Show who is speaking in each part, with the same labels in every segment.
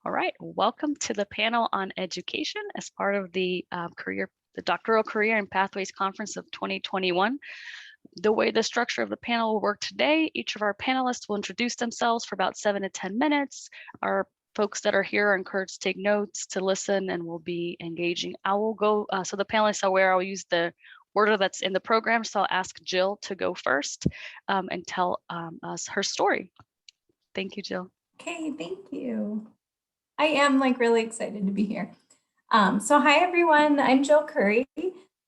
Speaker 1: All right, welcome to the panel on education as part of the Doctoral Career and Pathways Conference of 2021. The way the structure of the panel will work today, each of our panelists will introduce themselves for about 7 to 10 minutes. Our folks that are here are encouraged to take notes, to listen, and will be engaging. I will go, so the panelists are aware I'll use the order that's in the program, so I'll ask Jill to go first and tell us her story. Thank you, Jill.
Speaker 2: Okay, thank you. I am really excited to be here. So hi everyone, I'm Jill Curry.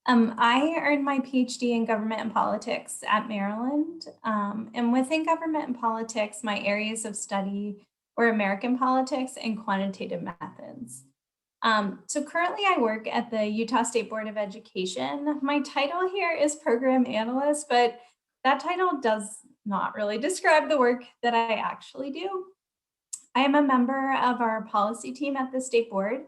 Speaker 2: I earned my PhD in government and politics at Maryland. And within government and politics, my areas of study were American politics and quantitative methods. So currently I work at the Utah State Board of Education. My title here is program analyst, but that title does not really describe the work that I actually do. I am a member of our policy team at the State Board,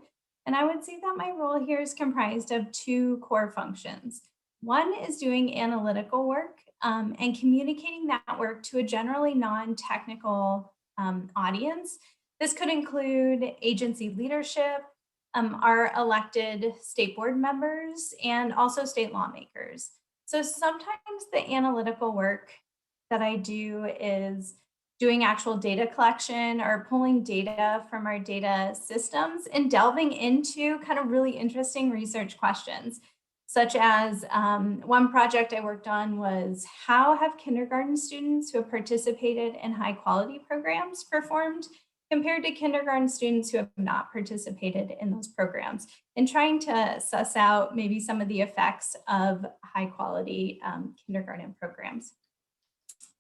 Speaker 2: and I would say that my role here is comprised of two core functions. One is doing analytical work and communicating that work to a generally non-technical audience. This could include agency leadership, our elected state board members, and also state lawmakers. So sometimes the analytical work that I do is doing actual data collection or pulling data from our data systems and delving into kind of really interesting research questions, such as one project I worked on was how have kindergarten students who have participated in high quality programs performed compared to kindergarten students who have not participated in those programs, and trying to suss out maybe some of the effects of high quality kindergarten programs.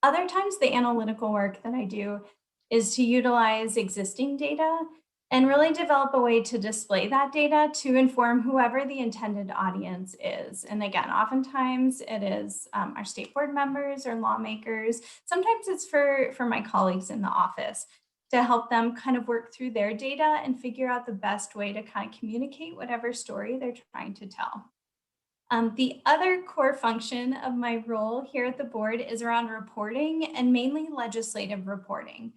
Speaker 2: Other times, the analytical work that I do is to utilize existing data and really develop a way to display that data to inform whoever the intended audience is. And again, oftentimes it is our state board members or lawmakers. Sometimes it's for my colleagues in the office to help them kind of work through their data and figure out the best way to kind of communicate whatever story they're trying to tell. The other core function of my role here at the board is around reporting and mainly legislative reporting.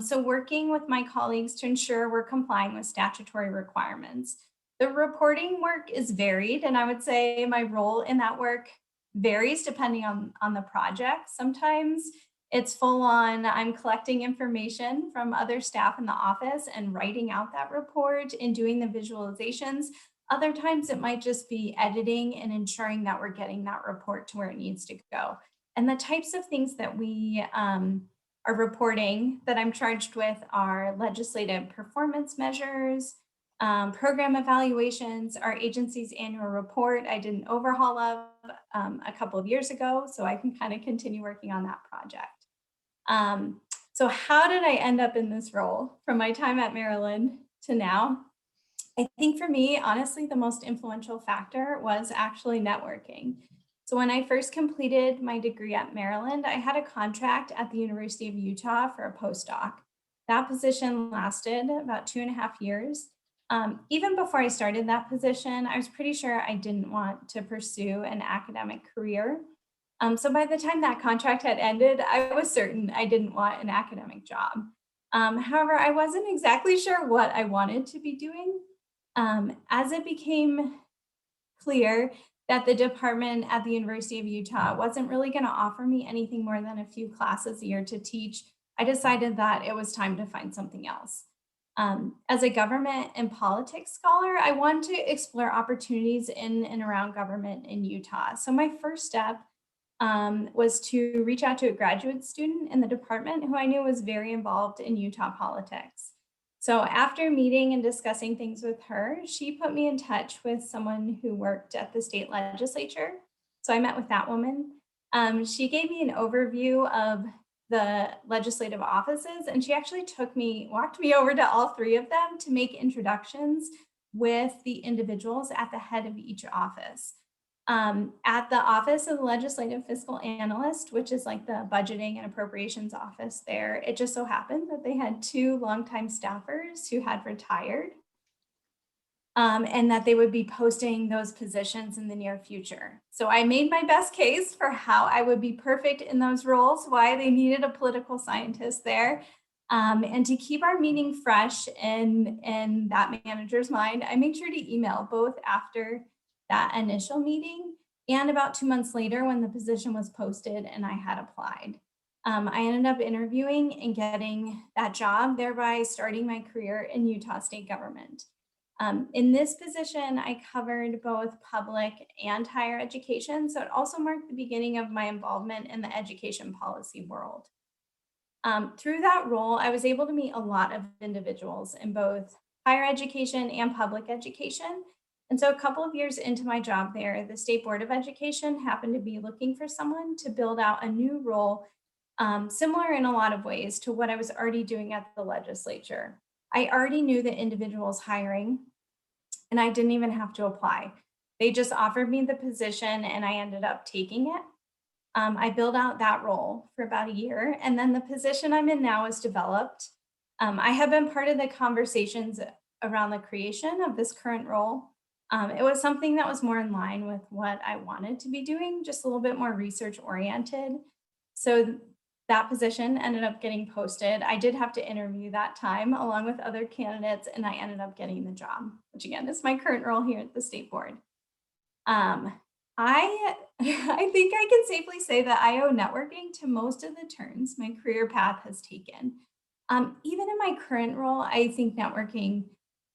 Speaker 2: So working with my colleagues to ensure we're complying with statutory requirements. The reporting work is varied, and I would say my role in that work varies depending on the project. Sometimes it's full on, I'm collecting information from other staff in the office and writing out that report and doing the visualizations. Other times it might just be editing and ensuring that we're getting that report to where it needs to go. And the types of things that we are reporting that I'm charged with are legislative performance measures, program evaluations, our agency's annual report I did an overhaul of a couple of years ago, so I can kind of continue working on that project. So how did I end up in this role from my time at Maryland to now? I think for me, honestly, the most influential factor was actually networking. So when I first completed my degree at Maryland, I had a contract at the University of Utah for a postdoc. That position lasted about 2.5 years. Even before I started that position, I was pretty sure I didn't want to pursue an academic career. So by the time that contract had ended, I was certain I didn't want an academic job. However, I wasn't exactly sure what I wanted to be doing. As it became clear that the department at the University of Utah wasn't really going to offer me anything more than a few classes a year to teach, I decided that it was time to find something else. As a government and politics scholar, I wanted to explore opportunities in and around government in Utah. So my first step was to reach out to a graduate student in the department who I knew was very involved in Utah politics. So after meeting and discussing things with her, she put me in touch with someone who worked at the state legislature. So I met with that woman. She gave me an overview of the legislative offices, and she actually walked me over to all 3 of them to make introductions with the individuals at the head of each office. At the Office of the Legislative Fiscal Analyst, which is like the budgeting and appropriations office there, it just so happened that they had 2 longtime staffers who had retired, and that they would be posting those positions in the near future. So I made my best case for how I would be perfect in those roles, why they needed a political scientist there. And to keep our meeting fresh in that manager's mind, I make sure to email both after that initial meeting and about 2 months later when the position was posted and I had applied. I ended up interviewing and getting that job, thereby starting my career in Utah state government. In this position, I covered both public and higher education, so it also marked the beginning of my involvement in the education policy world. Through that role, I was able to meet a lot of individuals in both higher education and public education. And so a couple of years into my job there, the State Board of Education happened to be looking for someone to build out a new role, similar in a lot of ways to what I was already doing at the legislature. I already knew the individuals hiring, and I didn't even have to apply. They just offered me the position and I ended up taking it. I built out that role for about a year, and then the position I'm in now is developed. I have been part of the conversations around the creation of this current role. It was something that was more in line with what I wanted to be doing, just a little bit more research oriented. So that position ended up getting posted. I did have to interview that time along with other candidates, and I ended up getting the job, which again is my current role here at the State Board. I think I can safely say that I owe networking to most of the turns my career path has taken. Even in my current role, I think networking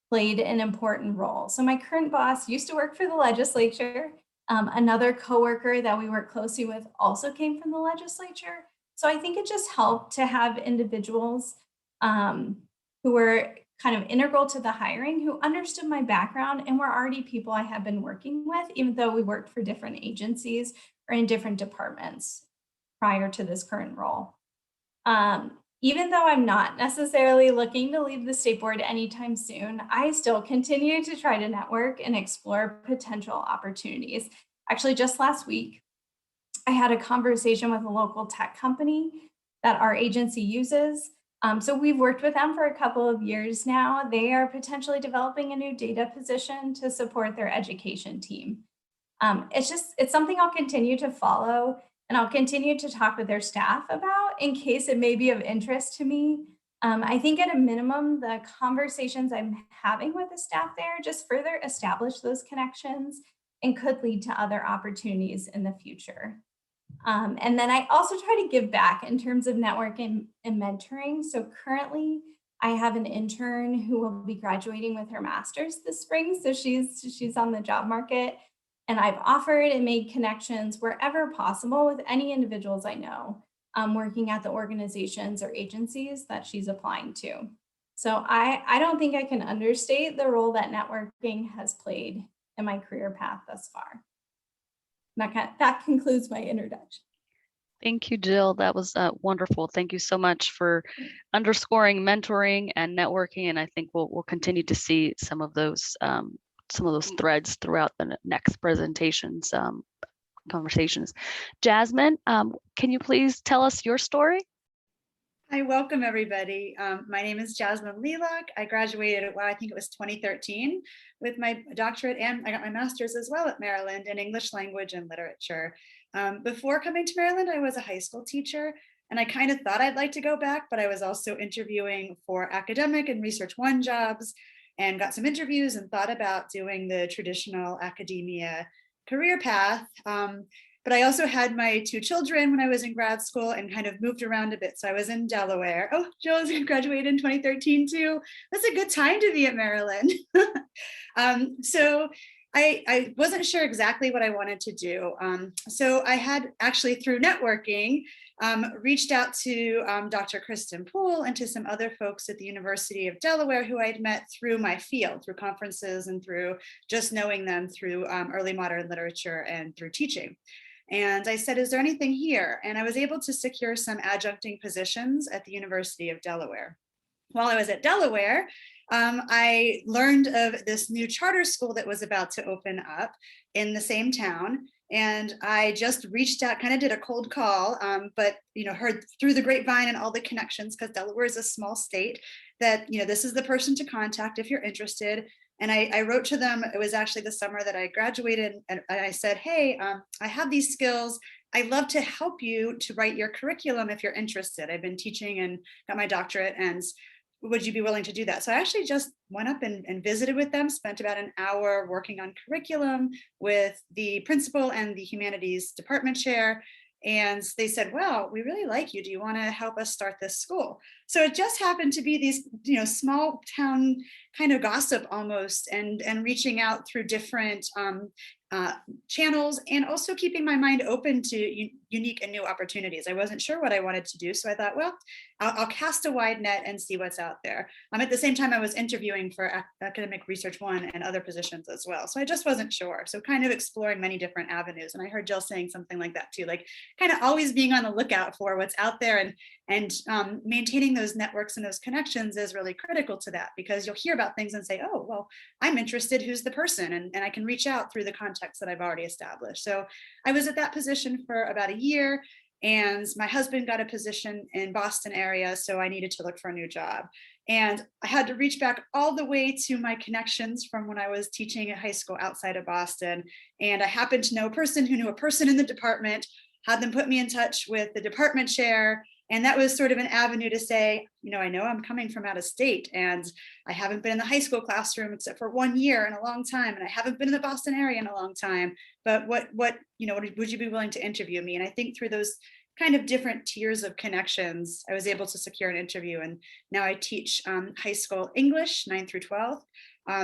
Speaker 2: played an important role. So my current boss used to work for the legislature. Another coworker that we work closely with also came from the legislature. So I think it just helped to have individuals who were kind of integral to the hiring, who understood my background and were already people I had been working with, even though we worked for different agencies or in different departments prior to this current role. Even though I'm not necessarily looking to leave the State Board anytime soon, I still continue to try to network and explore potential opportunities. Actually, just last week, I had a conversation with a local tech company that our agency uses. So we've worked with them for a couple of years now. They are potentially developing a new data position to support their education team. It's something I'll continue to follow, and I'll continue to talk with their staff about in case it may be of interest to me. I think at a minimum, the conversations I'm having with the staff there just further establish those connections and could lead to other opportunities in the future. And then I also try to give back in terms of networking and mentoring. So currently I have an intern who will be graduating with her master's this spring. So she's on the job market, and I've offered and made connections wherever possible with any individuals I know working at the organizations or agencies that she's applying to. So I don't think I can understate the role that networking has played in my career path thus far. That concludes my introduction.
Speaker 1: Thank you, Jill. That was wonderful. Thank you so much for underscoring mentoring and networking. And I think we'll continue to see some of those threads throughout the next presentations, conversations. Jasmine, can you please tell us your story?
Speaker 3: Hi, welcome everybody. My name is Jasmine Lellock. I graduated at, I think it was 2013 with my doctorate, and I got my master's as well at Maryland in English language and literature. Before coming to Maryland, I was a high school teacher, and I kind of thought I'd like to go back, but I was also interviewing for academic and Research One jobs and got some interviews and thought about doing the traditional academia career path. But I also had my 2 children when I was in grad school and kind of moved around a bit. So I was in Delaware. Oh, Jill graduated in 2013 too. That's a good time to be at Maryland. So I wasn't sure exactly what I wanted to do. So I had actually, through networking, reached out to Dr. Kristen Poole and to some other folks at the University of Delaware who I'd met through my field, through conferences and through just knowing them through early modern literature and through teaching. And I said, is there anything here? And I was able to secure some adjuncting positions at the University of Delaware. While I was at Delaware, I learned of this new charter school that was about to open up in the same town. And I just reached out, kind of did a cold call, but heard through the grapevine and all the connections, because Delaware is a small state, that this is the person to contact if you're interested. And I wrote to them. It was actually the summer that I graduated, and I said, hey, I have these skills. I'd love to help you to write your curriculum if you're interested. I've been teaching and got my doctorate, and would you be willing to do that? So I actually just went up and visited with them, spent about an hour working on curriculum with the principal and the humanities department chair. And they said, well, we really like you. Do you want to help us start this school? So it just happened to be these, small town kind of gossip almost, and reaching out through different channels, and also keeping my mind open to unique and new opportunities. I wasn't sure what I wanted to do. So I thought, well, I'll cast a wide net and see what's out there. At the same time, I was interviewing for Academic Research 1 and other positions as well. So I just wasn't sure. So kind of exploring many different avenues. And I heard Jill saying something like that too, like kind of always being on the lookout for what's out there, and maintaining those networks and those connections is really critical to that, because you'll hear about things and say, oh, well, I'm interested, who's the person? And I can reach out through the context that I've already established. So I was at that position for about a year, and my husband got a position in Boston area, so I needed to look for a new job. And I had to reach back all the way to my connections from when I was teaching at high school outside of Boston. And I happened to know a person who knew a person in the department, had them put me in touch with the department chair. And that was sort of an avenue to say, I know I'm coming from out of state, and I haven't been in the high school classroom except for 1 year in a long time, and I haven't been in the Boston area in a long time. But what would you be willing to interview me? And I think through those kind of different tiers of connections, I was able to secure an interview. And now I teach high school English 9 through 12,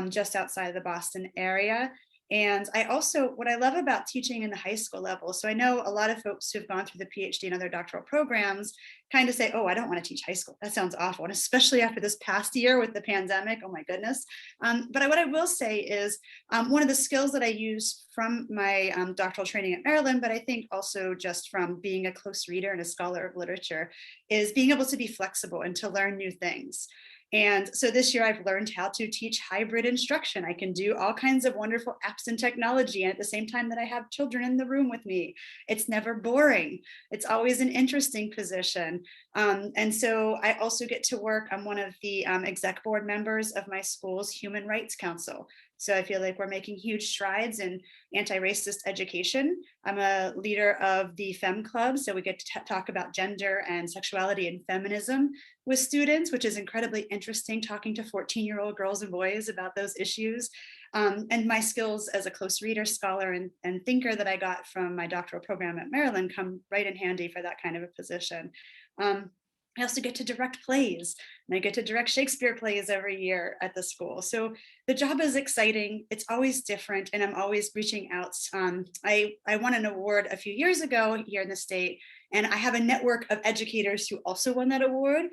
Speaker 3: just outside of the Boston area. And I also, what I love about teaching in the high school level, so I know a lot of folks who've gone through the PhD and other doctoral programs kind of say, oh, I don't want to teach high school. That sounds awful. And especially after this past year with the pandemic, oh my goodness. But what I will say is one of the skills that I use from my doctoral training at Maryland, but I think also just from being a close reader and a scholar of literature, is being able to be flexible and to learn new things. And so this year I've learned how to teach hybrid instruction. I can do all kinds of wonderful apps and technology, and at the same time that I have children in the room with me. It's never boring. It's always an interesting position. And so I also get to work. I'm one of the exec board members of my school's Human Rights Council. So I feel like we're making huge strides in anti-racist education. I'm a leader of the Femme Club, so we get to talk about gender and sexuality and feminism with students, which is incredibly interesting, talking to 14-year-old girls and boys about those issues. And my skills as a close reader, scholar, and thinker that I got from my doctoral program at Maryland come right in handy for that kind of a position. I also get to direct plays, and I get to direct Shakespeare plays every year at the school. So the job is exciting. It's always different, and I'm always reaching out. I won an award a few years ago here in the state, and I have a network of educators who also won that award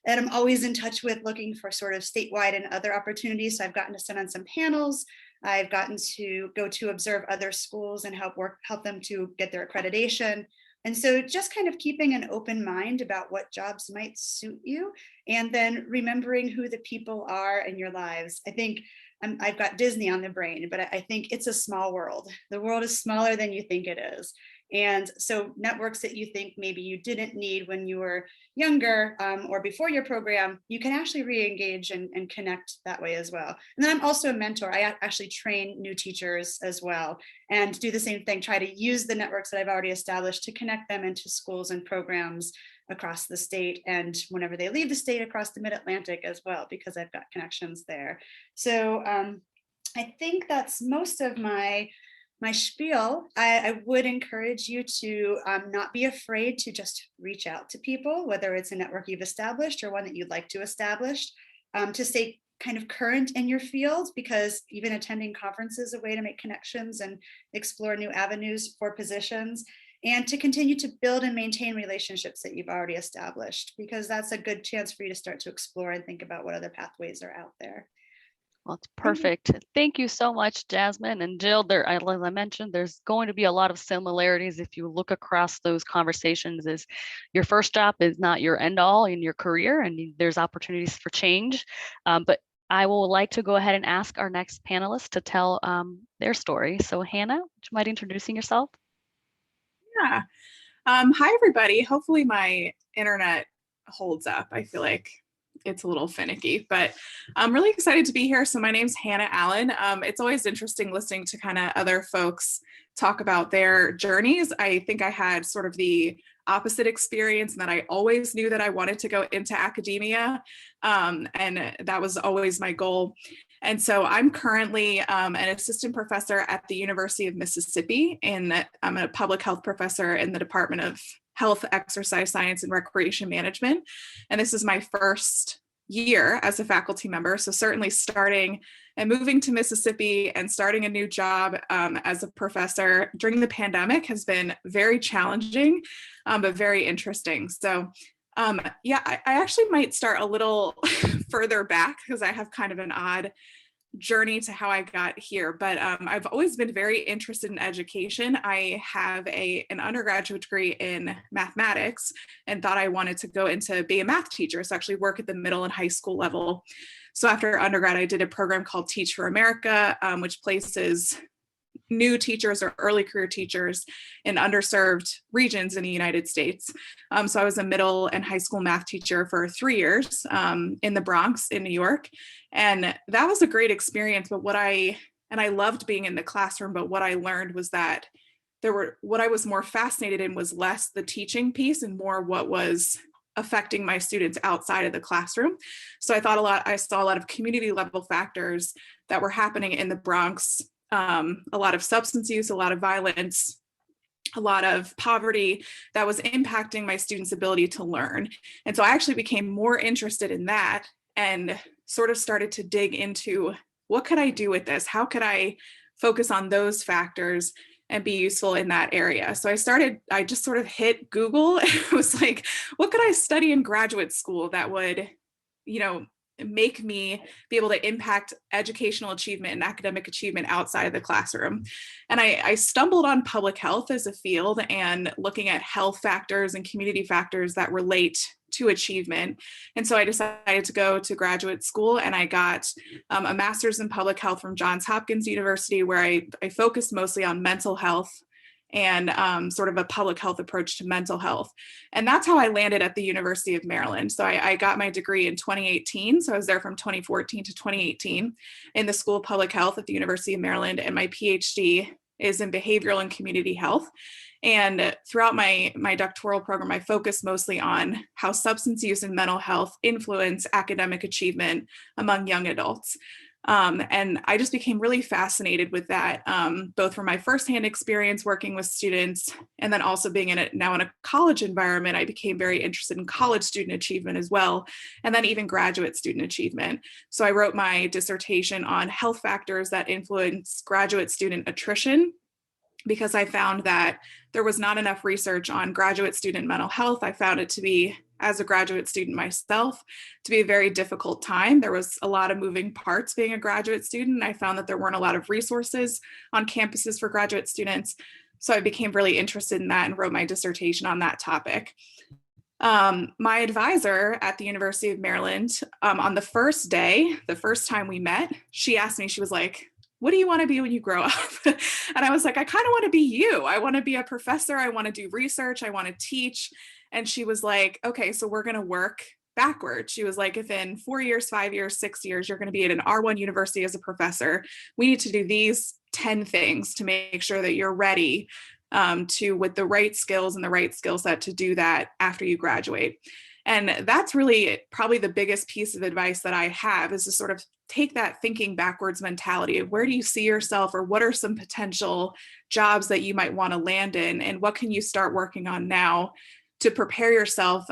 Speaker 3: that I'm always in touch with, looking for sort of statewide and other opportunities. So I've gotten to sit on some panels. I've gotten to go to observe other schools and help them to get their accreditation. And so just kind of keeping an open mind about what jobs might suit you, and then remembering who the people are in your lives. I think I've got Disney on the brain, but I think it's a small world. The world is smaller than you think it is. And so networks that you think maybe you didn't need when you were younger or before your program, you can actually re-engage and connect that way as well. And then I'm also a mentor. I actually train new teachers as well, and do the same thing, try to use the networks that I've already established to connect them into schools and programs across the state, and whenever they leave the state, across the mid-Atlantic as well, because I've got connections there. So I think that's most of my spiel. I would encourage you to not be afraid to just reach out to people, whether it's a network you've established or one that you'd like to establish, to stay kind of current in your field, because even attending conferences is a way to make connections and explore new avenues for positions, and to continue to build and maintain relationships that you've already established, because that's a good chance for you to start to explore and think about what other pathways are out there.
Speaker 1: Well, it's perfect. Thank you so much, Jasmine and Jill. As I mentioned, there's going to be a lot of similarities if you look across those conversations. Is your first job is not your end all in your career, and there's opportunities for change. But I would like to go ahead and ask our next panelist to tell their story. So Hannah, would you mind introducing yourself?
Speaker 4: Yeah. Hi, everybody. Hopefully my internet holds up. I feel like it's a little finicky, but I'm really excited to be here. So my name's Hannah Allen. It's always interesting listening to kind of other folks talk about their journeys. I think I had sort of the opposite experience, and that I always knew that I wanted to go into academia, and that was always my goal. And so I'm currently an assistant professor at the University of Mississippi, and I'm a public health professor in the Department of Health, Exercise Science, and Recreation Management. And this is my first year as a faculty member. So certainly starting and moving to Mississippi and starting a new job as a professor during the pandemic has been very challenging, but very interesting. So yeah, I actually might start a little further back because I have kind of an odd journey to how I got here, but I've always been very interested in education. I have an undergraduate degree in mathematics and thought I wanted to go into be a math teacher, so actually work at the middle and high school level. So after undergrad, I did a program called Teach for America, which places new teachers or early career teachers in underserved regions in the United States. So I was a middle and high school math teacher for 3 years in the Bronx in New York. And that was a great experience. But I loved being in the classroom, but what I learned was that what I was more fascinated in was less the teaching piece and more what was affecting my students outside of the classroom. So I saw a lot of community level factors that were happening in the Bronx. A lot of substance use, a lot of violence, a lot of poverty that was impacting my students' ability to learn. And so I actually became more interested in that and sort of started to dig into what could I do with this? How could I focus on those factors and be useful in that area? So I just sort of hit Google. It was like, what could I study in graduate school that would, make me be able to impact educational achievement and academic achievement outside of the classroom. And I stumbled on public health as a field and looking at health factors and community factors that relate to achievement. And so I decided to go to graduate school, and I got a master's in public health from Johns Hopkins University, where I focused mostly on mental health and sort of a public health approach to mental health. And that's how I landed at the University of Maryland. So I got my degree in 2018. So I was there from 2014 to 2018 in the School of Public Health at the University of Maryland. And my PhD is in behavioral and community health. And throughout my doctoral program, I focused mostly on how substance use and mental health influence academic achievement among young adults. And I just became really fascinated with that, both from my firsthand experience working with students, and then also being now in a college environment. I became very interested in college student achievement as well, and then even graduate student achievement. So I wrote my dissertation on health factors that influence graduate student attrition, because I found that there was not enough research on graduate student mental health. I found it to be, as a graduate student myself, to be a very difficult time. There was a lot of moving parts being a graduate student. I found that there weren't a lot of resources on campuses for graduate students. So I became really interested in that and wrote my dissertation on that topic. My advisor at the University of Maryland, on the first day, the first time we met, she asked me, she was like, "What do you want to be when you grow up?" And I was like, "I kind of want to be you. I want to be a professor. I want to do research. I want to teach." And she was like, "Okay, so we're going to work backwards." She was like, "If in 4 years, 5 years, 6 years, you're going to be at an R1 university as a professor, we need to do these 10 things to make sure that you're ready with the right skills and the right skill set to do that after you graduate." And that's really probably the biggest piece of advice that I have, is to sort of take that thinking backwards mentality of where do you see yourself, or what are some potential jobs that you might want to land in, and what can you start working on now to prepare yourself,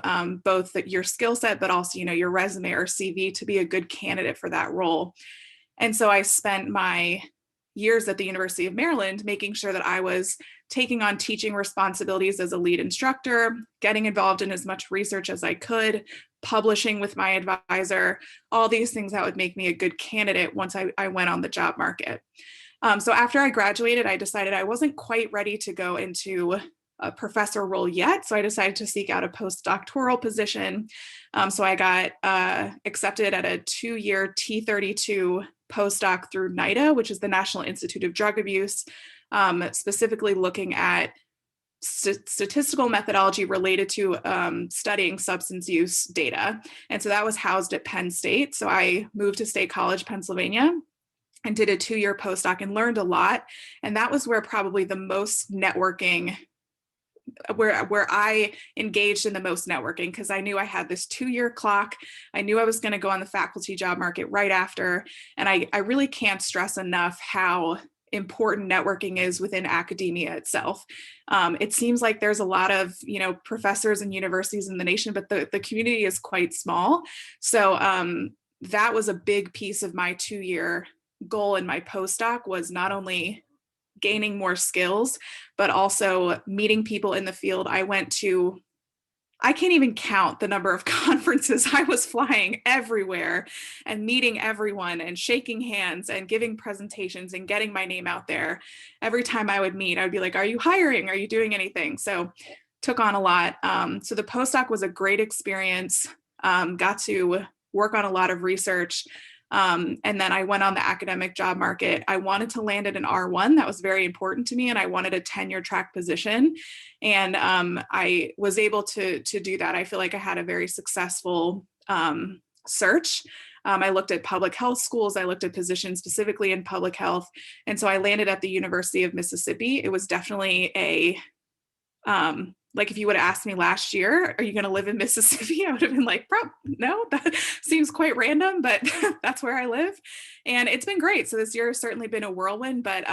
Speaker 4: both your skill set, but also, your resume or CV to be a good candidate for that role. And so I spent my years at the University of Maryland making sure that I was taking on teaching responsibilities as a lead instructor, getting involved in as much research as I could, publishing with my advisor, all these things that would make me a good candidate once I went on the job market. So after I graduated, I decided I wasn't quite ready to go into a professor role yet. So I decided to seek out a postdoctoral position. So I got accepted at a 2-year T32 postdoc through NIDA, which is the National Institute of Drug Abuse, specifically looking at statistical methodology related to studying substance use data. And so that was housed at Penn State. So I moved to State College, Pennsylvania, and did a 2-year postdoc and learned a lot. And that was where probably the most networking, where I engaged in the most networking, because I knew I had this 2-year clock. I knew I was going to go on the faculty job market right after. And I really can't stress enough how important networking is within academia itself. It seems like there's a lot of, professors and universities in the nation, but the community is quite small. So that was a big piece of my 2-year goal in my postdoc, was not only gaining more skills, but also meeting people in the field. I can't even count the number of conferences I was flying everywhere and meeting everyone and shaking hands and giving presentations and getting my name out there. Every time I would meet, I would be like, are you hiring? Are you doing anything? So took on a lot. So the postdoc was a great experience. Got to work on a lot of research. And then I went on the academic job market. I wanted to land at an R1. That was very important to me. And I wanted a tenure track position. And I was able to do that. I feel like I had a very successful search. I looked at public health schools. I looked at positions specifically in public health. And so I landed at the University of Mississippi. It was definitely a like if you would have asked me last year, are you going to live in Mississippi? I would have been like, no, that seems quite random, but that's where I live. And it's been great. So this year has certainly been a whirlwind, but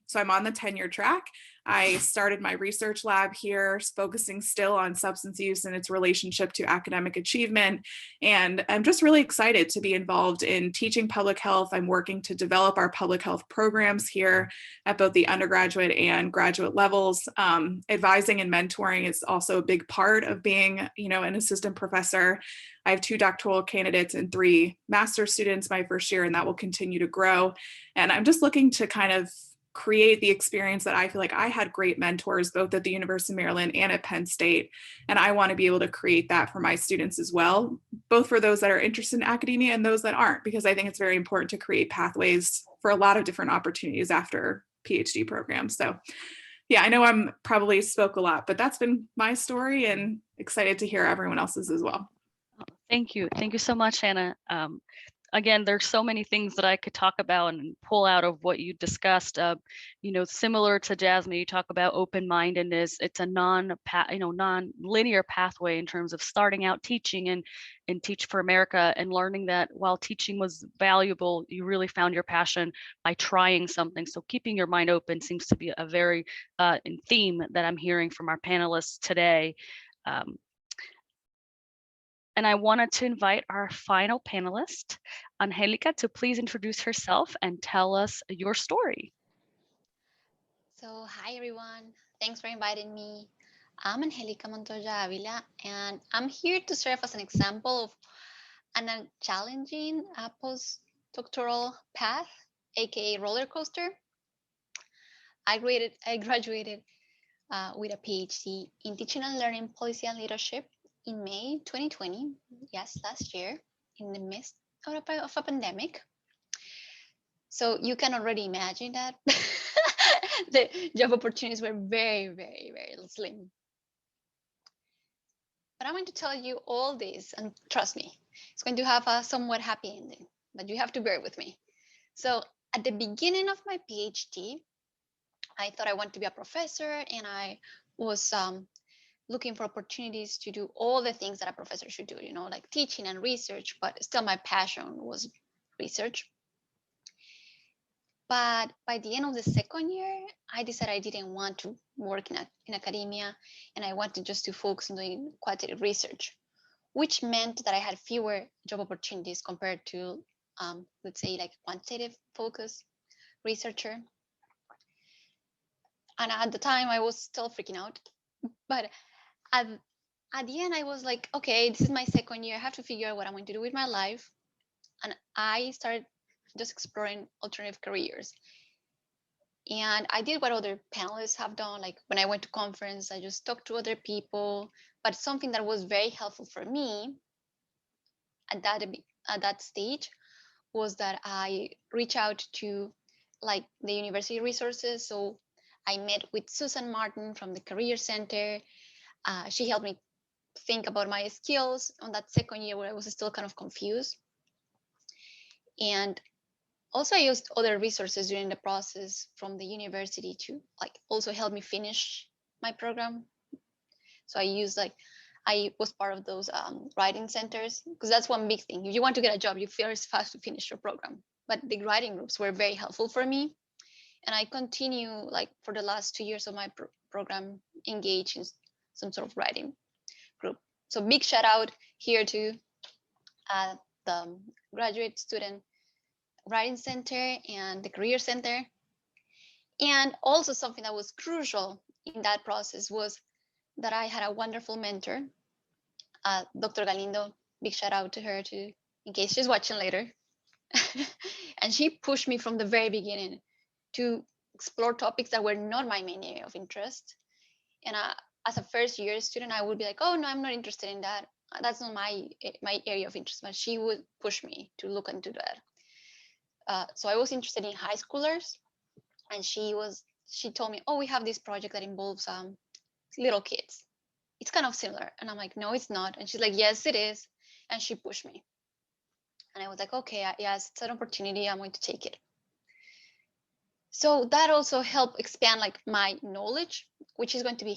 Speaker 4: so I'm on the tenure track. I started my research lab here, focusing still on substance use and its relationship to academic achievement. And I'm just really excited to be involved in teaching public health. I'm working to develop our public health programs here at both the undergraduate and graduate levels. Advising and mentoring is also a big part of being, an assistant professor. I have 2 doctoral candidates and 3 master's students my first year, and that will continue to grow. And I'm just looking to kind of create the experience that I feel like I had great mentors both at the University of Maryland and at Penn State. And I want to be able to create that for my students as well, both for those that are interested in academia and those that aren't, because I think it's very important to create pathways for a lot of different opportunities after PhD programs. So yeah, I know I'm probably spoke a lot, but that's been my story, and excited to hear everyone else's as well.
Speaker 1: Thank you. Thank you so much, Anna. Again, there's so many things that I could talk about and pull out of what you discussed. Similar to Jasmine, you talk about open-mindedness. It's a non-linear pathway in terms of starting out teaching and Teach for America, and learning that while teaching was valuable, you really found your passion by trying something. So keeping your mind open seems to be a very theme that I'm hearing from our panelists today. And I wanted to invite our final panelist, Angélica, to please introduce herself and tell us your story.
Speaker 5: So, hi everyone. Thanks for inviting me. I'm Angélica Montoya-Ávila, and I'm here to serve as an example of a challenging postdoctoral path, aka roller coaster. I graduated with a PhD in teaching and learning policy and leadership in May 2020, yes, last year, in the midst of a pandemic. So you can already imagine that the job opportunities were very, very, very slim. But I'm going to tell you all this, and trust me, it's going to have a somewhat happy ending, but you have to bear with me. So at the beginning of my PhD, I thought I wanted to be a professor, and I was looking for opportunities to do all the things that a professor should do, like teaching and research, but still my passion was research. But by the end of the second year, I decided I didn't want to work in academia, and I wanted just to focus on doing qualitative research, which meant that I had fewer job opportunities compared to, let's say, like quantitative focus researcher. And at the time, I was still freaking out. But at the end, I was like, okay, this is my second year. I have to figure out what I'm going to do with my life. And I started just exploring alternative careers. And I did what other panelists have done. Like when I went to conference, I just talked to other people. But something that was very helpful for me at that stage was that I reached out to like the university resources. So I met with Susan Martin from the Career Center. She helped me think about my skills on that second year where I was still kind of confused. And Also, I used other resources during the process from the university to like also help me finish my program. So I was part of those writing centers, because that's one big thing. If you want to get a job, you first have to finish your program. But the writing groups were very helpful for me. And I continue, like, for the last 2 years of my program, engaged in some sort of writing group. So big shout out here to the Graduate Student Writing Center and the Career Center. And also something that was crucial in that process was that I had a wonderful mentor, Dr. Galindo. Big shout out to her too, in case she's watching later. And she pushed me from the very beginning to explore topics that were not my main area of interest. And as a first year student, I would be like, oh no, I'm not interested in that. That's not my area of interest. But she would push me to look into that. So I was interested in high schoolers, and she told me, oh, we have this project that involves little kids. It's kind of similar. And I'm like, no, it's not. And she's like, yes, it is. And she pushed me. And I was like, okay, yes, it's an opportunity. I'm going to take it. So that also helped expand like my knowledge, which is going to be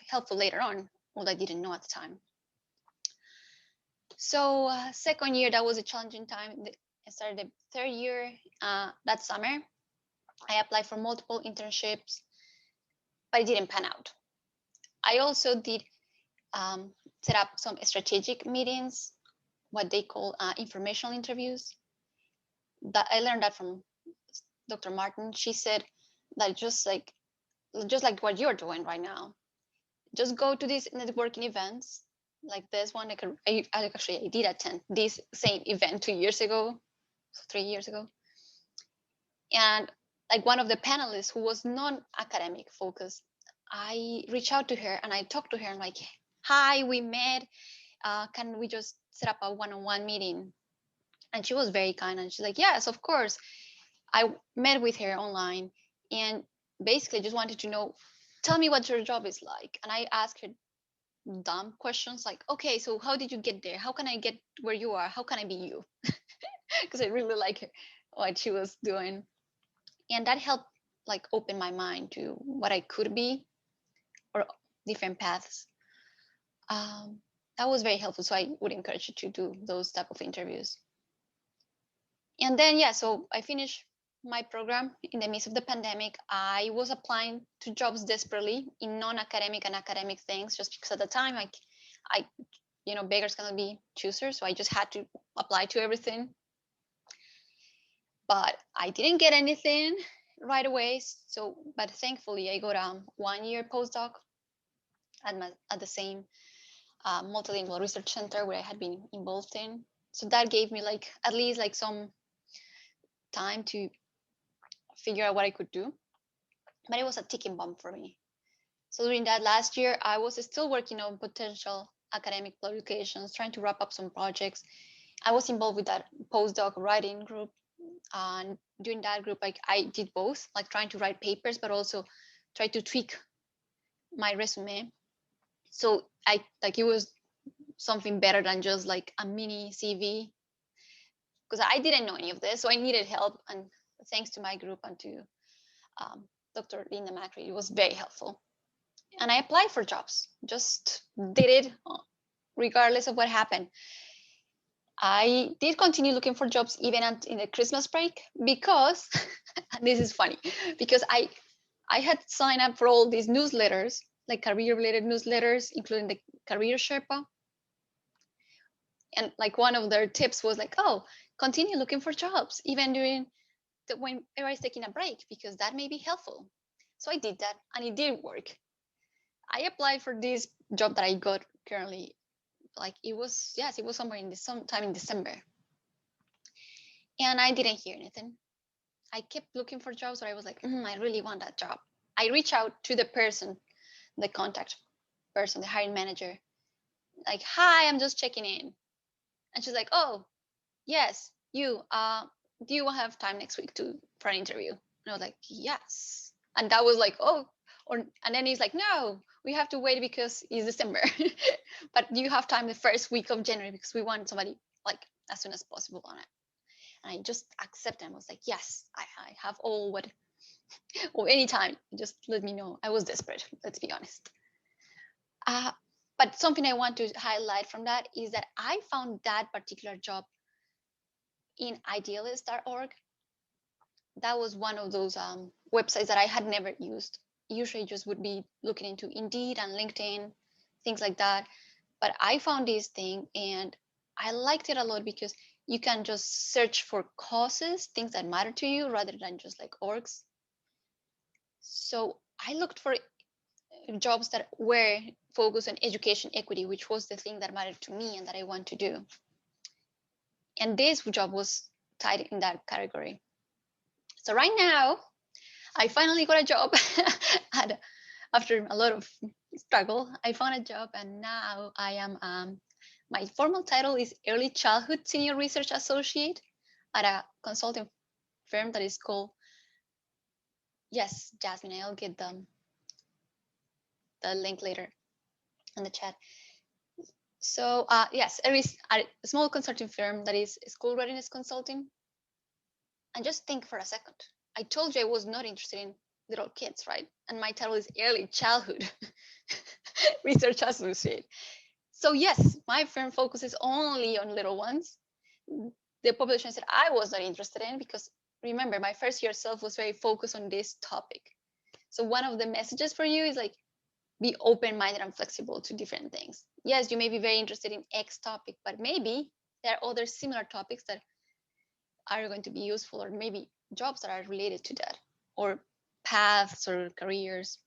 Speaker 5: helpful later on, although I didn't know at the time. So second year, that was a challenging time. I started the third year that summer. I applied for multiple internships, but it didn't pan out. I also did set up some strategic meetings, what they call informational interviews. That I learned that from Dr. Martin. She said that just like what you're doing right now, just go to these networking events like this one. I did attend this same event 3 years ago. And like one of the panelists who was non-academic focused, I reached out to her and I talked to her and like, hi, we met. Can we just set up a one-on-one meeting? And she was very kind, and she's like, yes, of course. I met with her online and basically just wanted to know, tell me what your job is like. And I asked her dumb questions like, okay, so how did you get there? How can I get where you are? How can I be you? Because I really like what she was doing. And that helped like open my mind to what I could be or different paths. That was very helpful. So I would encourage you to do those type of interviews. And then, yeah, so I finished my program in the midst of the pandemic. I was applying to jobs desperately in non-academic and academic things, just because at the time, beggars cannot be choosers. So I just had to apply to everything. But I didn't get anything right away. But thankfully, I got a 1-year postdoc at the same multilingual research center where I had been involved in. So that gave me at least some time to figure out what I could do. But it was a ticking bomb for me. So during that last year, I was still working on potential academic publications, trying to wrap up some projects. I was involved with that postdoc writing group. And during that group, I did both, trying to write papers, but also try to tweak my resume. So it was something better than just a mini CV, because I didn't know any of this. So I needed help. And thanks to my group and to Dr. Linda Macri, it was very helpful. And I applied for jobs, just did it regardless of what happened. I did continue looking for jobs even in the Christmas break, because this is funny, because I had signed up for all these newsletters, career-related newsletters, including the Career Sherpa. And one of their tips was oh, continue looking for jobs even during when everybody's taking a break, because that may be helpful. So I did that, and it did work. I applied for this job that I got currently. It was sometime in December. And I didn't hear anything. I kept looking for jobs where I was I really want that job. I reached out to the contact person, the hiring manager. Hi, I'm just checking in. And she's like, oh, yes, you, do you have time next week for an interview? And I was like, yes. And that was and then he's like, no, we have to wait because it's December. But do you have time the first week of January, because we want somebody as soon as possible on it. And I just accepted. I was like, yes, I have all what, or anytime, just let me know. I was desperate, let's be honest. But something I want to highlight from that is that I found that particular job in idealist.org. That was one of those websites that I had never used. Usually just would be looking into Indeed and LinkedIn, things like that. But I found this thing and I liked it a lot because you can just search for causes, things that matter to you, rather than just like orgs. So I looked for jobs that were focused on education equity, which was the thing that mattered to me and that I want to do. And this job was tied in that category. So right now, I finally got a job. And after a lot of struggle, I found a job, and now I am, my formal title is Early Childhood Senior Research Associate at a consulting firm that is called, yes, Jasmine, I'll get the link later in the chat. So yes, a small consulting firm that is school readiness consulting. And just think for a second. I told you I was not interested in little kids, right? And my title is Early Childhood Research Associate. So yes, my firm focuses only on little ones. The population that I was not interested in, because remember, my first year self was very focused on this topic. So one of the messages for you is like, be open-minded and flexible to different things. Yes, you may be very interested in X topic, but maybe there are other similar topics that are going to be useful, or maybe jobs that are related to that, or paths or careers.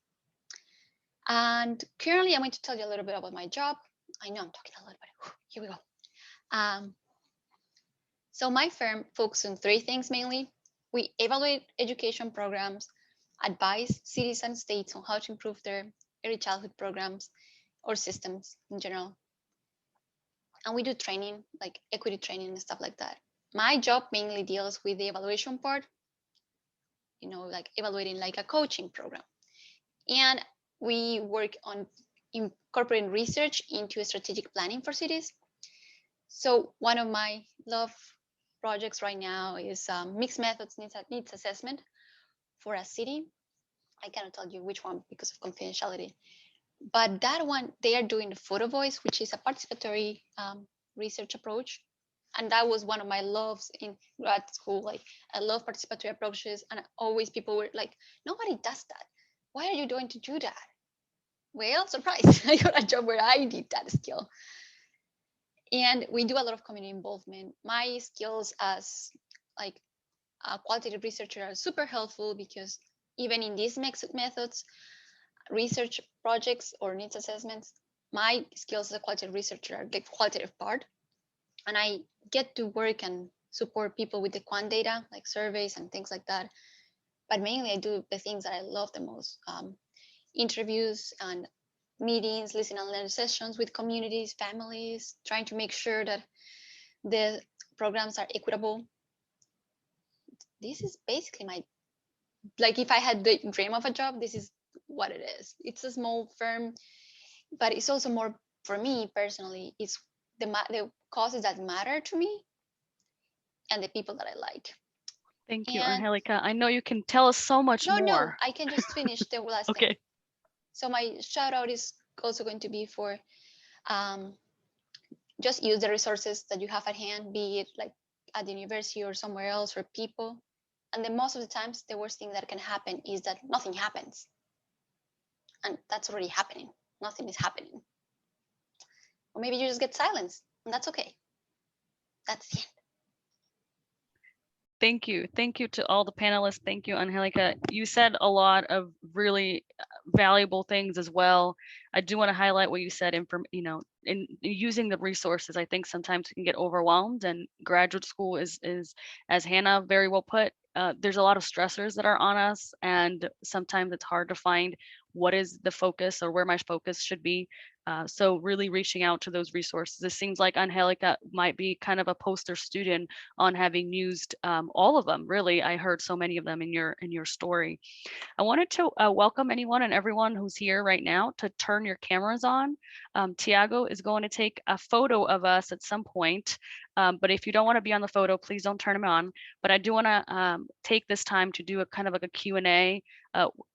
Speaker 5: And currently, I'm going to tell you a little bit about my job. I know I'm talking a lot, but here we go. So my firm focuses on three things mainly. We evaluate education programs, advise cities and states on how to improve their early childhood programs or systems in general. And we do training, like equity training and stuff like that. My job mainly deals with the evaluation part, like evaluating like a coaching program. And we work on incorporating research into strategic planning for cities. So one of my love projects right now is mixed methods needs assessment for a city. I cannot tell you which one because of confidentiality. But that one, they are doing the photo voice, which is a participatory research approach. And that was one of my loves in grad school. Like, I love participatory approaches, and always people were like, nobody does that. Why are you going to do that? Well, surprise, I got a job where I did that skill. And we do a lot of community involvement. My skills as like a qualitative researcher are super helpful, because even in these mixed methods, research projects or needs assessments, my skills as a qualitative researcher are the qualitative part. And I get to work and support people with the quant data, like surveys and things like that. But mainly I do the things that I love the most. Interviews and meetings, listen and learn sessions with communities, families, trying to make sure that the programs are equitable. This is basically my, like, if I had the dream of a job, this is what it is. It's a small firm, but it's also more, for me personally, it's the causes that matter to me and the people that I like.
Speaker 1: Thank you,
Speaker 5: And
Speaker 1: Angélica. I know you can tell us so much more.
Speaker 5: No, I can just finish the last
Speaker 1: Okay.
Speaker 5: thing. So my shout out is also going to be for just use the resources that you have at hand, be it like at the university or somewhere else, or people. And then most of the times, the worst thing that can happen is that nothing happens. And that's already happening. Nothing is happening. Or maybe you just get silenced, and that's okay. That's the end.
Speaker 1: Thank you. Thank you to all the panelists. Thank you, Angélica. You said a lot of really valuable things as well. I do want to highlight what you said in using the resources. I think sometimes we can get overwhelmed, and graduate school is as Hannah very well put, there's a lot of stressors that are on us, and sometimes it's hard to find what is the focus or where my focus should be. So really reaching out to those resources. It seems like Angélica might be kind of a poster student on having used all of them. Really, I heard so many of them in your story. I wanted to welcome anyone and everyone who's here right now to turn your cameras on. Tiago is going to take a photo of us at some point, but if you don't want to be on the photo, please don't turn them on. But I do want to take this time to do a kind of like a Q&A.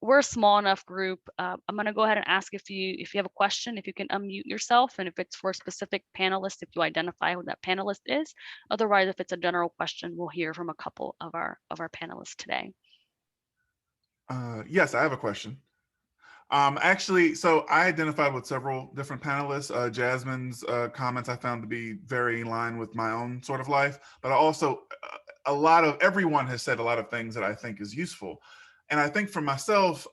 Speaker 1: We're a small enough group. I'm going to go ahead and ask if you have a question, if you can unmute yourself, and if it's for a specific panelist, if you identify who that panelist is. Otherwise, if it's a general question, we'll hear from a couple of our panelists today.
Speaker 6: Yes, I have a question. Actually, so I identified with several different panelists. Jasmine's comments I found to be very in line with my own sort of life, but I also, everyone has said a lot of things that I think is useful. And I think for myself,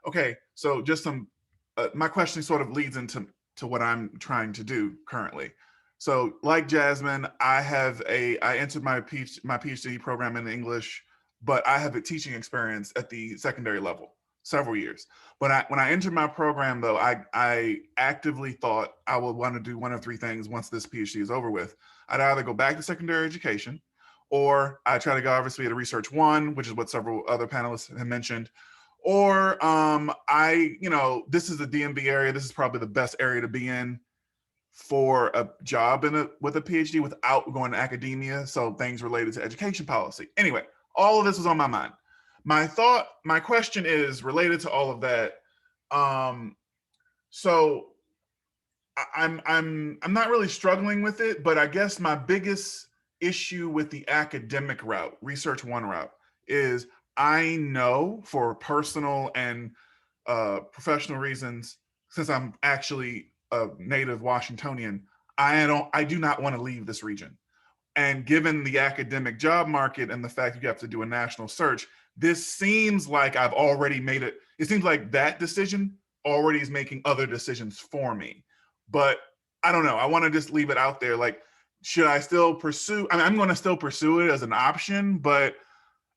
Speaker 6: okay, so just some, my question sort of leads into what I'm trying to do currently. So like Jasmine, I entered my PhD program in English, but I have a teaching experience at the secondary level, several years. But when I entered my program, though, I actively thought I would want to do one of three things once this PhD is over with. I'd either go back to secondary education, or I try to go obviously to Research 1, which is what several other panelists have mentioned, or this is the DMV area. This is probably the best area to be in for a job with a PhD without going to academia. So things related to education policy. Anyway, all of this was on my mind. My question is related to all of that. So I'm not really struggling with it, but I guess my biggest issue with the academic route, Research 1 route, is I know for personal and professional reasons, since I'm actually a native Washingtonian, I do not want to leave this region. And given the academic job market and the fact you have to do a national search, this seems like I've already made it. It seems like that decision already is making other decisions for me. But I don't know. I want to just leave it out there. Like, should I still pursue? I mean, I'm going to still pursue it as an option, but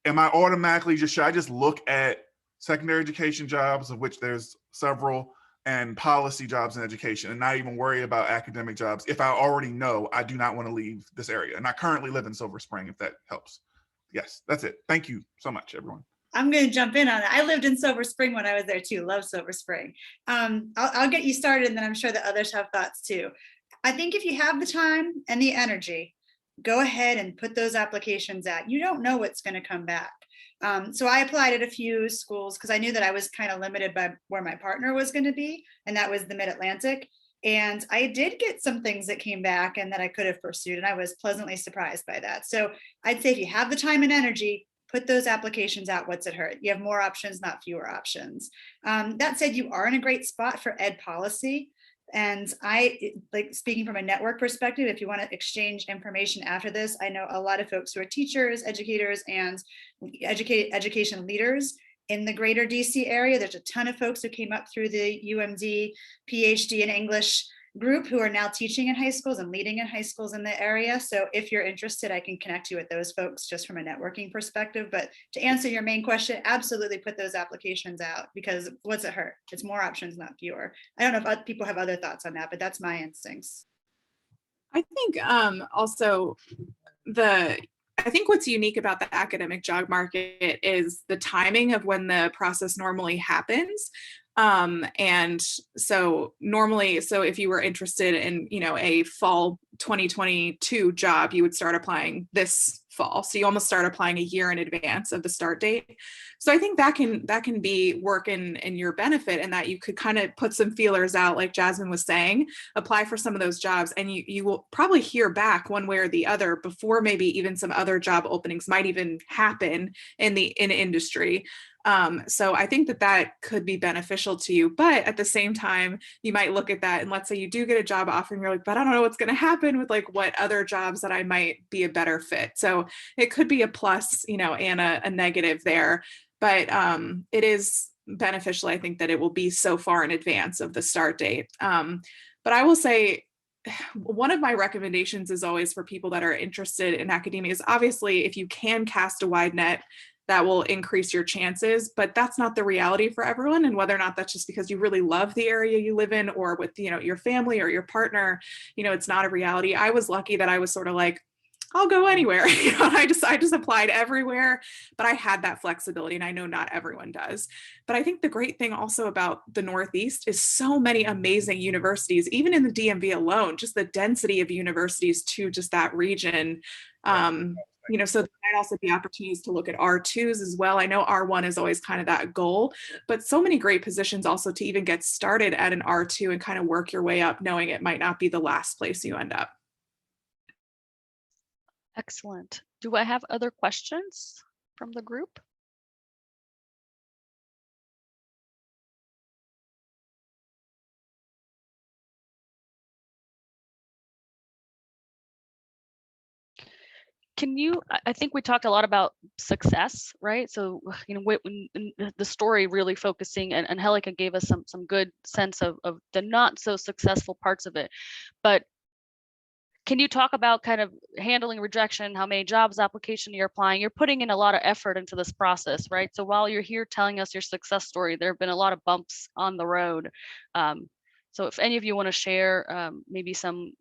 Speaker 6: am I automatically should I just look at secondary education jobs, of which there's several, and policy jobs in education, and not even worry about academic jobs if I already know I do not want to leave this area? And I currently live in Silver Spring, if that helps. Yes, that's it. Thank you so much, everyone.
Speaker 3: I'm going to jump in on it. I lived in Silver Spring when I was there too. Love Silver Spring. I'll get you started, and then I'm sure that others have thoughts too. I think if you have the time and the energy, go ahead and put those applications out. You don't know what's going to come back. So I applied at a few schools because I knew that I was kind of limited by where my partner was going to be, and that was the Mid-Atlantic. And I did get some things that came back and that I could have pursued, and I was pleasantly surprised by that. So I'd say if you have the time and energy, put those applications out. What's it hurt? You have more options, not fewer options. That said, you are in a great spot for ed policy. And I, like, speaking from a network perspective, if you want to exchange information after this, I know a lot of folks who are teachers, educators, and education leaders in the greater DC area. There's a ton of folks who came up through the UMD PhD in English group who are now teaching in high schools and leading in high schools in the area. So if you're interested, I can connect you with those folks just from a networking perspective. But to answer your main question, absolutely put those applications out, because what's it hurt? It's more options, not fewer. I don't know if people have other thoughts on that, but that's my instincts.
Speaker 4: I think also I think what's unique about the academic job market is the timing of when the process normally happens. And so normally, so if you were interested in, a fall 2022 job, you would start applying this fall. So you almost start applying a year in advance of the start date. So I think that can be work in your benefit, and that you could kind of put some feelers out, like Jasmine was saying, apply for some of those jobs, and you will probably hear back one way or the other before maybe even some other job openings might even happen in industry. So I think that could be beneficial to you, but at the same time, you might look at that, and let's say you do get a job offer and you're like, but I don't know what's going to happen with like what other jobs that I might be a better fit. So it could be a plus, and a negative there, but it is beneficial. I think that it will be so far in advance of the start date. But I will say, one of my recommendations is always for people that are interested in academia is obviously if you can cast a wide net, that will increase your chances, but that's not the reality for everyone. And whether or not that's just because you really love the area you live in, or with, you know, your family or your partner, you know, it's not a reality. I was lucky that I was sort of like, I'll go anywhere. You know, I just applied everywhere, but I had that flexibility, and I know not everyone does. But I think the great thing also about the Northeast is so many amazing universities, even in the DMV alone, just the density of universities to just that region. You know, so there might also be opportunities to look at R2s as well. I know R1 is always kind of that goal, but so many great positions also to even get started at an R2 and kind of work your way up, knowing it might not be the last place you end up.
Speaker 1: Excellent. Do I have other questions from the group? Can you, I think we talked a lot about success, right? So, you know, when the story really focusing, and Angélica gave us some good sense of the not so successful parts of it. But can you talk about kind of handling rejection, how many jobs application you're applying? You're putting in a lot of effort into this process, right? So while you're here telling us your success story, there have been a lot of bumps on the road. So if any of you want to share maybe some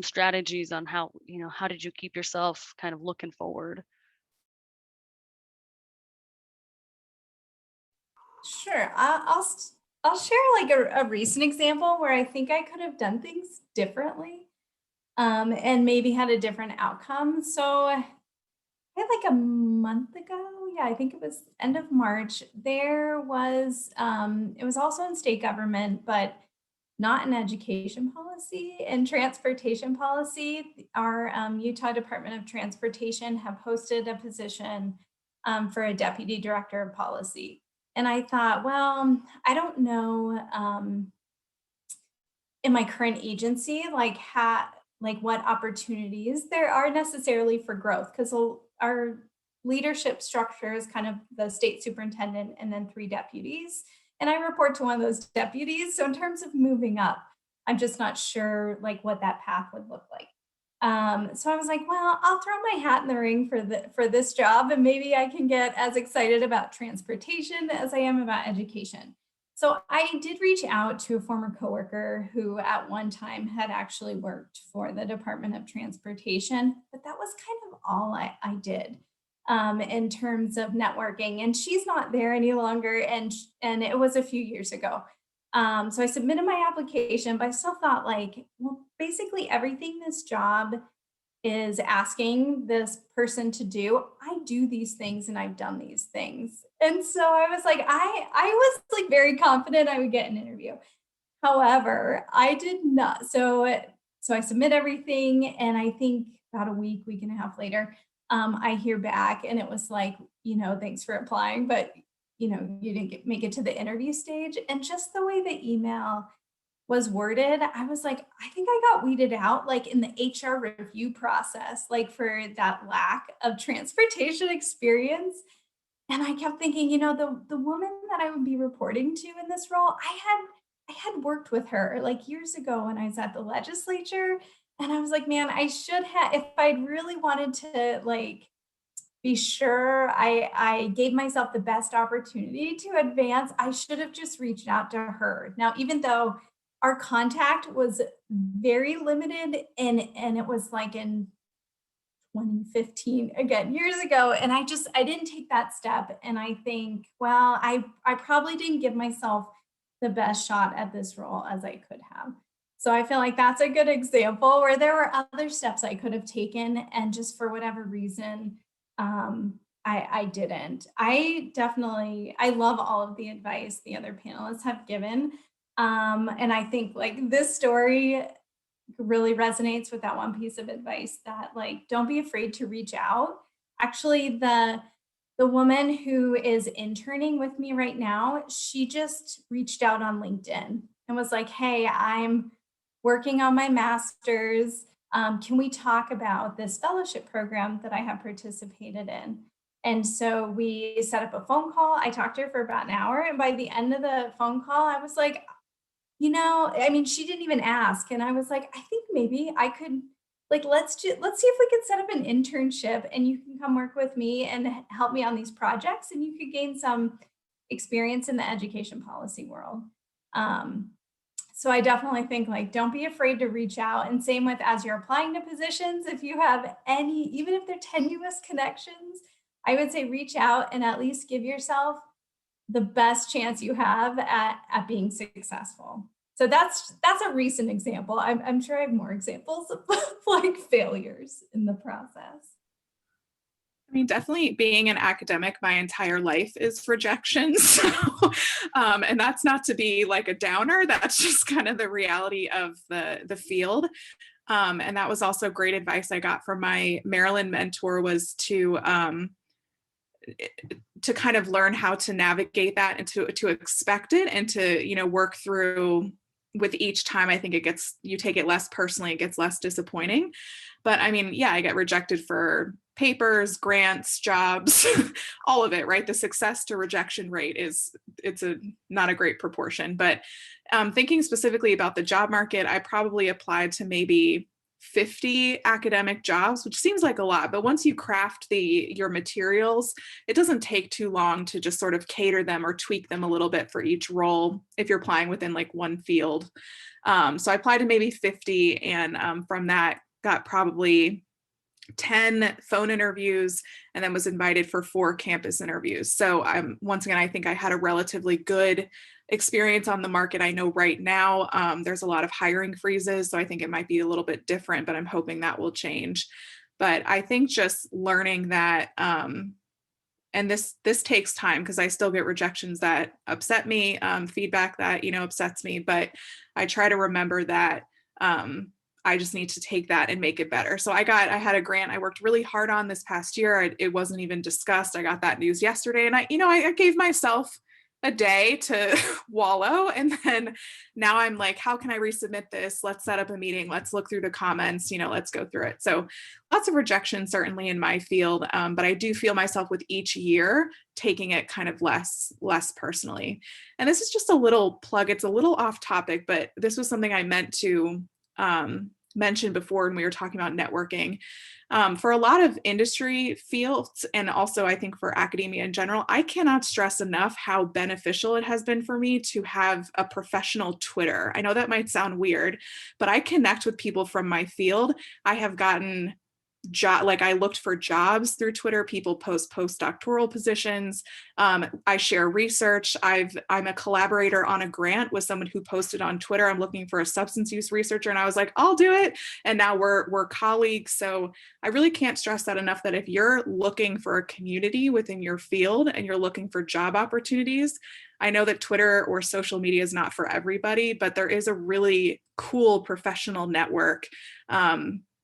Speaker 1: strategies on how, you know, how did you keep yourself kind of looking forward?
Speaker 2: Sure. I'll share like a recent example where I think I could have done things differently, and maybe had a different outcome. So I had like a month ago, yeah, I think it was end of March, there was, it was also in state government, but not in education policy and transportation policy. Our Utah Department of Transportation have posted a position for a deputy director of policy. And I thought, well, I don't know in my current agency, like what opportunities there are necessarily for growth, because our leadership structure is kind of the state superintendent and then 3 deputies. And I report to one of those deputies. So in terms of moving up, I'm just not sure like what that path would look like. So I was like, well, I'll throw my hat in the ring for this job, and maybe I can get as excited about transportation as I am about education. So I did reach out to a former coworker who at one time had actually worked for the Department of Transportation, but that was kind of all I did in terms of networking. And she's not there any longer, and it was a few years ago. So I submitted my application, but I still thought like, well, basically everything this job is asking this person to do, I do these things and I've done these things. And so I was like, I was like very confident I would get an interview. However, I did not. So I submit everything, and I think about a week and a half later, I hear back, and it was like, you know, thanks for applying, but you know, you didn't make it to the interview stage. And just the way the email was worded, I was like, I think I got weeded out like in the HR review process, like for that lack of transportation experience. And I kept thinking, you know, the woman that I would be reporting to in this role, I had worked with her like years ago when I was at the legislature. And I was like, man, I should have, if I'd really wanted to like be sure I gave myself the best opportunity to advance, I should have just reached out to her. Now, even though our contact was very limited, and it was like in 2015, again, years ago, and I didn't take that step. And I think, well, I probably didn't give myself the best shot at this role as I could have. So I feel like that's a good example where there were other steps I could have taken, and just for whatever reason, I didn't. I love all of the advice the other panelists have given. And I think like this story really resonates with that one piece of advice that like, don't be afraid to reach out. Actually, the woman who is interning with me right now, she just reached out on LinkedIn and was like, hey, I'm working on my master's. Can we talk about this fellowship program that I have participated in? And so we set up a phone call. I talked to her for about an hour. And by the end of the phone call, I was like, you know, I mean, she didn't even ask. And I was like, I think maybe I could like, let's see if we could set up an internship and you can come work with me and help me on these projects, and you could gain some experience in the education policy world. So I definitely think, like, don't be afraid to reach out. And same with, as you're applying to positions, if you have any, even if they're tenuous connections, I would say reach out and at least give yourself the best chance you have at being successful. So that's a recent example. I'm sure I have more examples of like failures in the process.
Speaker 4: I mean, definitely being an academic my entire life is rejection. So, and that's not to be like a downer. That's just kind of the reality of the field. And that was also great advice I got from my Maryland mentor, was to kind of learn how to navigate that and to expect it, and to, you know, work through with each time. I think you take it less personally, it gets less disappointing. But I mean, yeah, I get rejected for papers, grants, jobs, all of it, right? The success to rejection rate it's not a great proportion. But thinking specifically about the job market, I probably applied to maybe 50 academic jobs, which seems like a lot, but once you craft your materials, it doesn't take too long to just sort of cater them or tweak them a little bit for each role if you're applying within like one field. So I applied to maybe 50, and from that got probably 10 phone interviews, and then was invited for 4 campus interviews. So once again, I think I had a relatively good experience on the market. I know right now there's a lot of hiring freezes, so I think it might be a little bit different, but I'm hoping that will change. But I think just learning that, and this takes time, because I still get rejections that upset me, feedback that, you know, upsets me, but I try to remember that I just need to take that and make it better. So I had a grant I worked really hard on this past year. It wasn't even discussed. I got that news yesterday, and I gave myself a day to wallow. And then now I'm like, how can I resubmit this? Let's set up a meeting. Let's look through the comments, you know, let's go through it. So lots of rejection, certainly in my field. But I do feel myself with each year taking it kind of less personally. And this is just a little plug. It's a little off topic, but this was something I meant to mention before when we were talking about networking. For a lot of industry fields, and also I think for academia in general, I cannot stress enough how beneficial it has been for me to have a professional Twitter. I know that might sound weird, but I connect with people from my field. I have gotten I looked for jobs through Twitter. People post postdoctoral positions. I share research. I'm a collaborator on a grant with someone who posted on Twitter, I'm looking for a substance use researcher, and I was like, I'll do it. And now we're colleagues. So I really can't stress that enough, that if you're looking for a community within your field and you're looking for job opportunities, I know that Twitter or social media is not for everybody, but there is a really cool professional network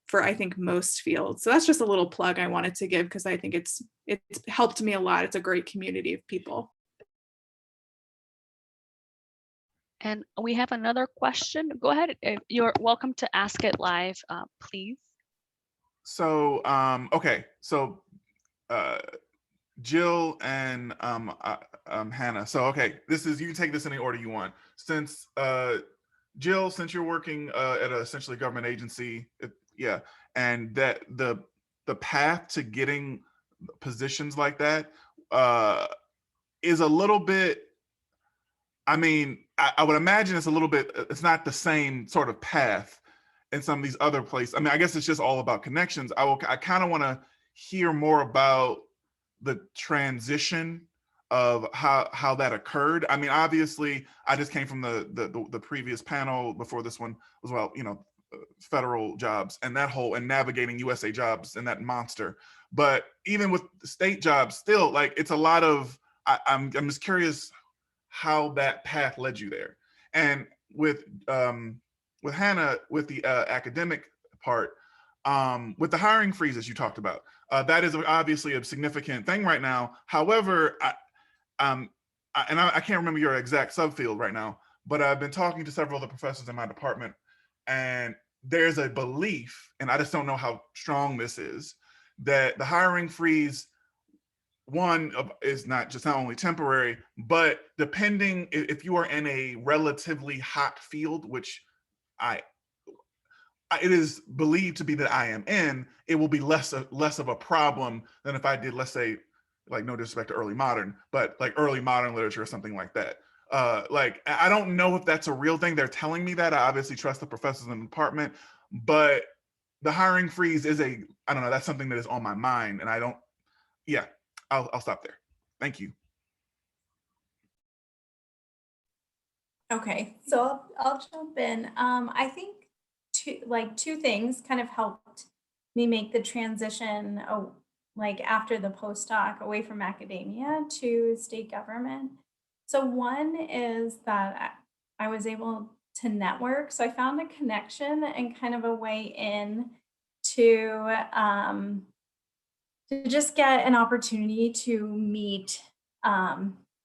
Speaker 4: for, I think, most fields. So that's just a little plug I wanted to give, because I think it's helped me a lot. It's a great community of people.
Speaker 1: And we have another question. Go ahead. You're welcome to ask it live, please.
Speaker 6: So, okay. So, Jill and Hannah. So, okay, you can take this in the order you want. Since Jill, since you're working at a essentially government agency, yeah, and that the path to getting positions like that is a little bit, I mean, I would imagine it's not the same sort of path in some of these other places. I mean, I guess it's just all about connections. I kind of want to hear more about the transition of how that occurred. I mean, obviously, I just came from the previous panel before this one as well, you know, federal jobs and navigating USA jobs and that monster. But even with state jobs, still, like, it's a lot of, I'm just curious how that path led you there. And with Hannah, with the academic part, with the hiring freezes you talked about, that is obviously a significant thing right now. However, I can't remember your exact subfield right now, but I've been talking to several of the professors in my department, and there's a belief, and I just don't know how strong this is, that the hiring freeze, one, is not only temporary, but depending if you are in a relatively hot field, which it is believed to be that I am in, it will be less of a problem than if I did, let's say, like, no disrespect to early modern, but like early modern literature or something like that. Like, I don't know if that's a real thing. They're telling me that. I obviously trust the professors in the department, but the hiring freeze is I don't know, that's something that is on my mind, and I don't, yeah, I'll stop there. Thank you.
Speaker 2: Okay, so I'll jump in. I think two things kind of helped me make the transition, like after the postdoc, away from academia to state government. So one is that I was able to network. So I found a connection and kind of a way in to just get an opportunity to meet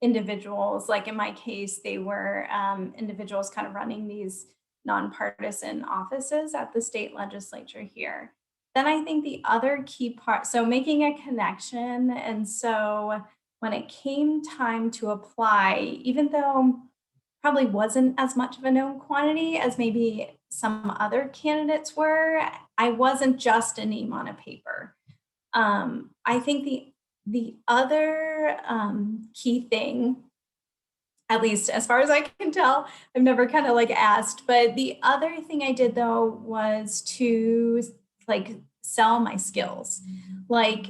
Speaker 2: individuals. Like in my case, they were individuals kind of running these nonpartisan offices at the state legislature here. Then I think the other key part, so making a connection. And so when it came time to apply, even though probably wasn't as much of a known quantity as maybe some other candidates were, I wasn't just a name on a paper. I think the other key thing, at least as far as I can tell, I've never kind of like asked, but the other thing I did though was to like sell my skills. Like,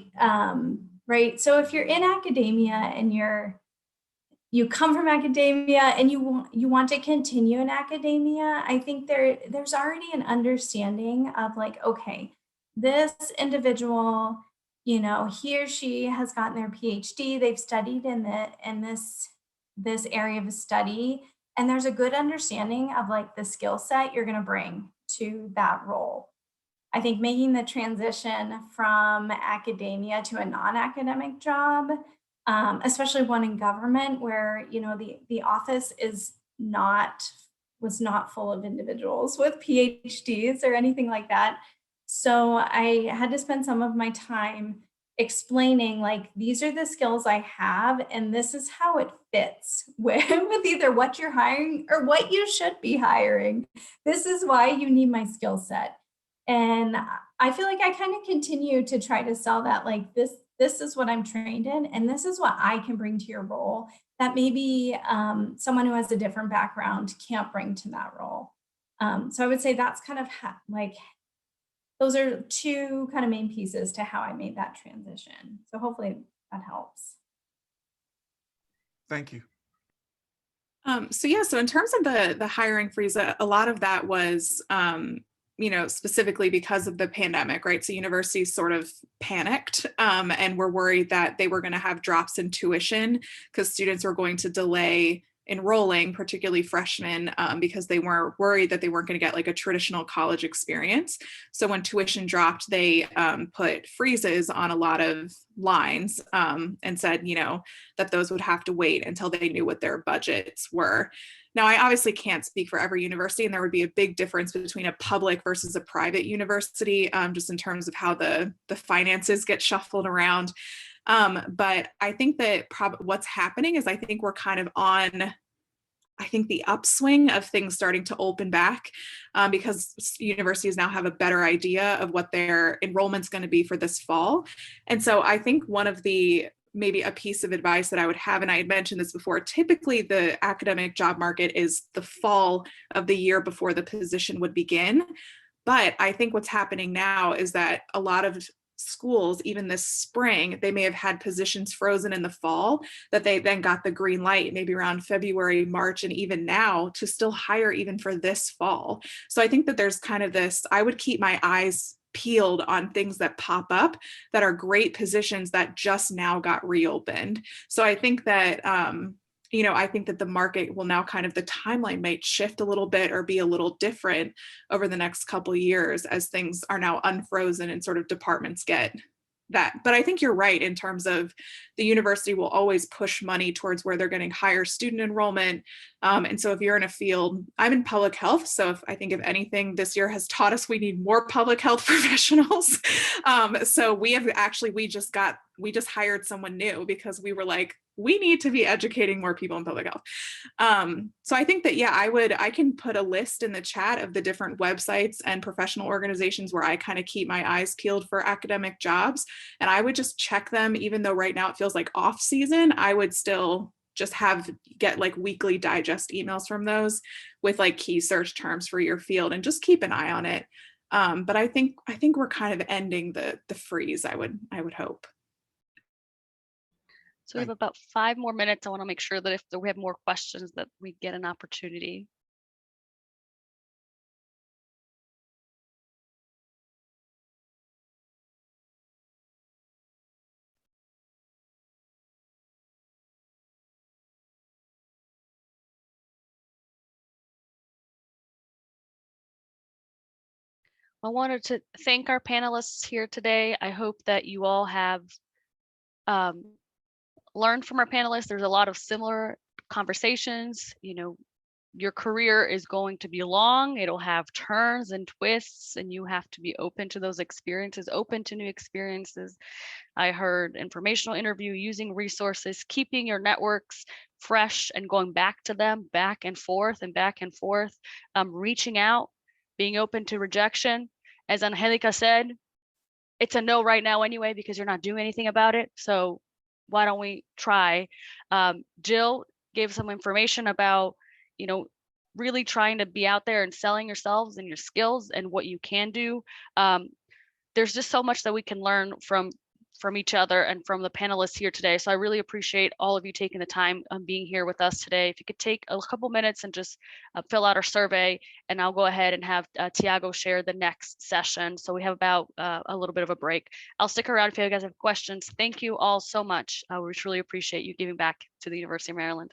Speaker 2: right. So if you're in academia and you come from academia and you want to continue in academia, I think there's already an understanding of like, okay, this individual, you know, he or she has gotten their PhD, they've studied in this area of study, and there's a good understanding of like the skill set you're going to bring to that role. I think making the transition from academia to a non-academic job, especially one in government where, you know, the office was not full of individuals with PhDs or anything like that. So I had to spend some of my time explaining like, these are the skills I have, and this is how it fits with either what you're hiring or what you should be hiring. This is why you need my skill set. And I feel like I kind of continue to try to sell that, like this is what I'm trained in, and this is what I can bring to your role that maybe someone who has a different background can't bring to that role. So I would say that's kind of like, those are two kind of main pieces to how I made that transition. So hopefully that helps.
Speaker 6: Thank you.
Speaker 4: So in terms of the hiring freeze, a lot of that was, you know, specifically because of the pandemic, right? So universities sort of panicked and were worried that they were going to have drops in tuition because students were going to delay enrolling, particularly freshmen, because they were worried that they weren't going to get like a traditional college experience. So when tuition dropped, they put freezes on a lot of lines and said, you know, that those would have to wait until they knew what their budgets were. Now, I obviously can't speak for every university, and there would be a big difference between a public versus a private university, just in terms of how the finances get shuffled around. But I think that what's happening is I think we're kind of on, I think, the upswing of things starting to open back because universities now have a better idea of what their enrollment's going to be for this fall. And so I think one of the maybe a piece of advice that I would have, and I had mentioned this before, typically the academic job market is the fall of the year before the position would begin. But I think what's happening now is that a lot of schools, even this spring, they may have had positions frozen in the fall that they then got the green light maybe around February, March, and even now to still hire even for this fall. So I think that there's kind of this, I would keep my eyes peeled on things that pop up that are great positions that just now got reopened. So I think that, you know, I think that the market will now kind of, the timeline might shift a little bit or be a little different over the next couple of years as things are now unfrozen and sort of departments get that. But I think you're right in terms of the university will always push money towards where they're getting higher student enrollment And so if you're in a field, I'm in public health. So I think if anything this year has taught us, we need more public health professionals. So we just hired someone new because we were like, we need to be educating more people in public health. So I think that, yeah, I can put a list in the chat of the different websites and professional organizations where I kind of keep my eyes peeled for academic jobs. And I would just check them, even though right now it feels like off season, I would still just get like weekly digest emails from those with like key search terms for your field and just keep an eye on it. But I think we're kind of ending the freeze, I would hope.
Speaker 1: So we have about 5 more minutes. I want to make sure that if we have more questions that we get an opportunity. I wanted to thank our panelists here today. I hope that you all have learned from our panelists. There's a lot of similar conversations. You know, your career is going to be long. It'll have turns and twists, and you have to be open to those experiences, open to new experiences. I heard informational interview, using resources, keeping your networks fresh and going back to them, back and forth, reaching out, being open to rejection. As Angélica said, it's a no right now anyway, because you're not doing anything about it. So why don't we try? Jill gave some information about, you know, really trying to be out there and selling yourselves and your skills and what you can do. There's just so much that we can learn from each other and from the panelists here today. So I really appreciate all of you taking the time being here with us today. If you could take a couple minutes and just fill out our survey, and I'll go ahead and have Tiago share the next session. So we have about a little bit of a break. I'll stick around if you guys have questions. Thank you all so much. We truly appreciate you giving back to the University of Maryland.